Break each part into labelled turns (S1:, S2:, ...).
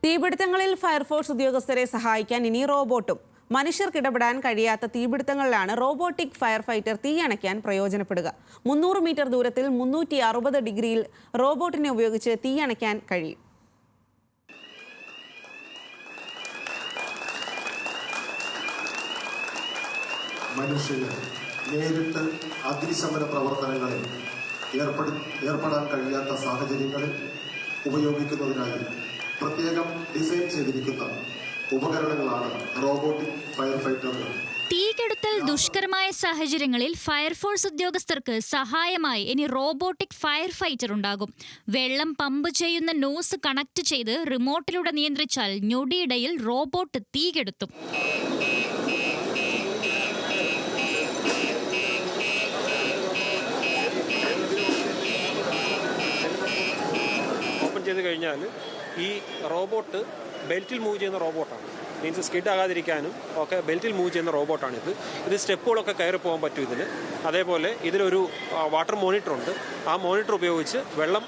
S1: തീപിടുത്തങ്ങളിൽ fire force ഉദ്യോഗസ്ഥരെ സഹായിക്കാൻ ഇനി റോബോട്ടും. മനുഷ്യർക്കിടപെടാൻ കഴിയാത്ത തീപിടുത്തങ്ങളിലാണ് റോബോട്ടിക് ഫയർ ഫൈറ്റർ തീയണയ്ക്കാൻ പ്രയോജനപ്പെടുക. 300 മീറ്റർ ദൂരത്തിൽ 360 ഡിഗ്രിയിൽ റോബോട്ടിനെ ഉപയോഗിച്ച് തീയണയ്ക്കാൻ കഴിയും.
S2: മനുഷ്യന് നേരിട്ട് അഗ്നിശമന പ്രവർത്തനങ്ങളിൽ ഏർപ്പെടാൻ കഴിയാത്ത സാഹചര്യങ്ങളിൽ ഉപയോഗിക്കുന്നതിനായി പ്രത്യേകം ഡിസൈൻ ചെയ്തിരിക്കുന്ന ഉപകരണങ്ങളാണ് റോബോട്ടിക് ഫയർ ഫൈറ്ററുകൾ.
S3: തീകെടുത്തൽ ദുഷ്കരമായ സാഹചര്യങ്ങളിൽ ഫയർഫോഴ്സ് ഉദ്യോഗസ്ഥർക്ക് സഹായമായി ഇനി റോബോട്ടിക് ഫയർ ഫൈറ്റർ ഉണ്ടാകും. വെള്ളം പമ്പ് ചെയ്യുന്ന നോസ് കണക്ട് ചെയ്ത് റിമോട്ടിലൂടെ നിയന്ത്രിച്ചാൽ ഞൊടിയിടയിൽ റോബോട്ട് തീകെടുത്തും.
S4: ഓപ്പൺ ചെയ്ത് കഴിഞ്ഞാൽ ഈ റോബോട്ട് ബെൽറ്റിൽ മൂവ് ചെയ്യുന്ന റോബോട്ടാണ്. മീൻസ് സ്കിഡ് ആകാതിരിക്കാനും ഒക്കെ ബെൽറ്റിൽ മൂവ് ചെയ്യുന്ന റോബോട്ടാണിത്. ഇത് സ്റ്റെപ്പുകളൊക്കെ കയറി പോകാൻ പറ്റും ഇതിന്. അതേപോലെ ഇതിലൊരു വാട്ടർ മോണിറ്റർ ഉണ്ട്. ആ മോണിറ്റർ ഉപയോഗിച്ച് വെള്ളം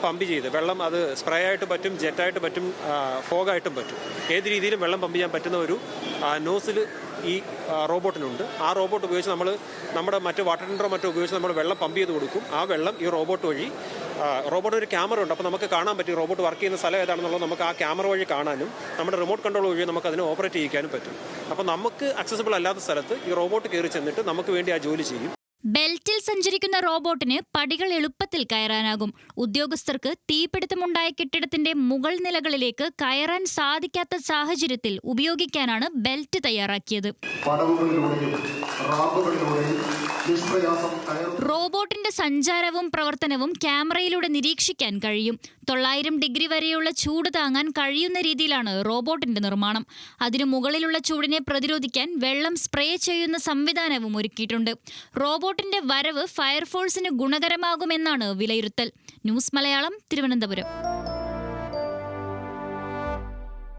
S4: പമ്പ് ചെയ്ത് വെള്ളം അത് സ്പ്രേ ആയിട്ട് പറ്റും, ജെറ്റായിട്ട് പറ്റും, ഫോഗായിട്ടും പറ്റും. ഏത് രീതിയിലും വെള്ളം പമ്പ് ചെയ്യാൻ പറ്റുന്ന ഒരു നോസിൽ ഈ റോബോട്ടിനുണ്ട്. ആ റോബോട്ട് ഉപയോഗിച്ച് നമ്മുടെ മറ്റ് വാട്ടർ ടെൻഡറോ മറ്റോ ഉപയോഗിച്ച് നമ്മൾ വെള്ളം പമ്പ് ചെയ്ത് കൊടുക്കും. ആ വെള്ളം ഈ റോബോട്ട് വഴി, റോബോട്ടിന് ഒരു ക്യാമറ ഉണ്ട്. അപ്പോൾ നമുക്ക് കാണാൻ പറ്റും റോബോട്ട് വർക്ക് ചെയ്യുന്ന സ്ഥലം ഏതാണെന്നുള്ളത് നമുക്ക് ആ ക്യാമറ വഴി കാണാനും നമ്മുടെ റിമോട്ട് കൺട്രോൾ വഴി നമുക്ക് അതിനെ ഓപ്പറേറ്റ് ചെയ്യിക്കാനും പറ്റും. അപ്പോൾ നമുക്ക് അക്സസിബിൾ അല്ലാത്ത സ്ഥലത്ത് ഈ റോബോട്ട് കയറി ചെന്നിട്ട് നമുക്ക് വേണ്ടി ആ ജോലി ചെയ്യും.
S3: ബെൽറ്റിൽ സഞ്ചരിക്കുന്ന റോബോട്ടിന് പടികൾ എളുപ്പത്തിൽ കയറാനാകും. ഉദ്യോഗസ്ഥർക്ക് തീപിടുത്തമുണ്ടായ കെട്ടിടത്തിന്റെ മുകൾ നിലകളിലേക്ക് കയറാൻ സാധിക്കാത്ത സാഹചര്യത്തിൽ ഉപയോഗിക്കാനാണ് ബെൽറ്റ് തയ്യാറാക്കിയത്. റോബോട്ടിന്റെ സഞ്ചാരവും പ്രവർത്തനവും ക്യാമറയിലൂടെ നിരീക്ഷിക്കാൻ കഴിയും. 900 ഡിഗ്രി വരെയുള്ള ചൂട് താങ്ങാൻ കഴിയുന്ന രീതിയിലാണ് റോബോട്ടിന്റെ നിർമ്മാണം. അതിനു മുകളിലുള്ള ചൂടിനെ പ്രതിരോധിക്കാൻ വെള്ളം സ്പ്രേ ചെയ്യുന്ന സംവിധാനവും ഒരുക്കിയിട്ടുണ്ട്. റോബോട്ടിന്റെ വരവ് ഫയർഫോഴ്സിന് ഗുണകരമാകുമെന്നാണ് വിലയിരുത്തൽ. ന്യൂസ് മലയാളം, തിരുവനന്തപുരം.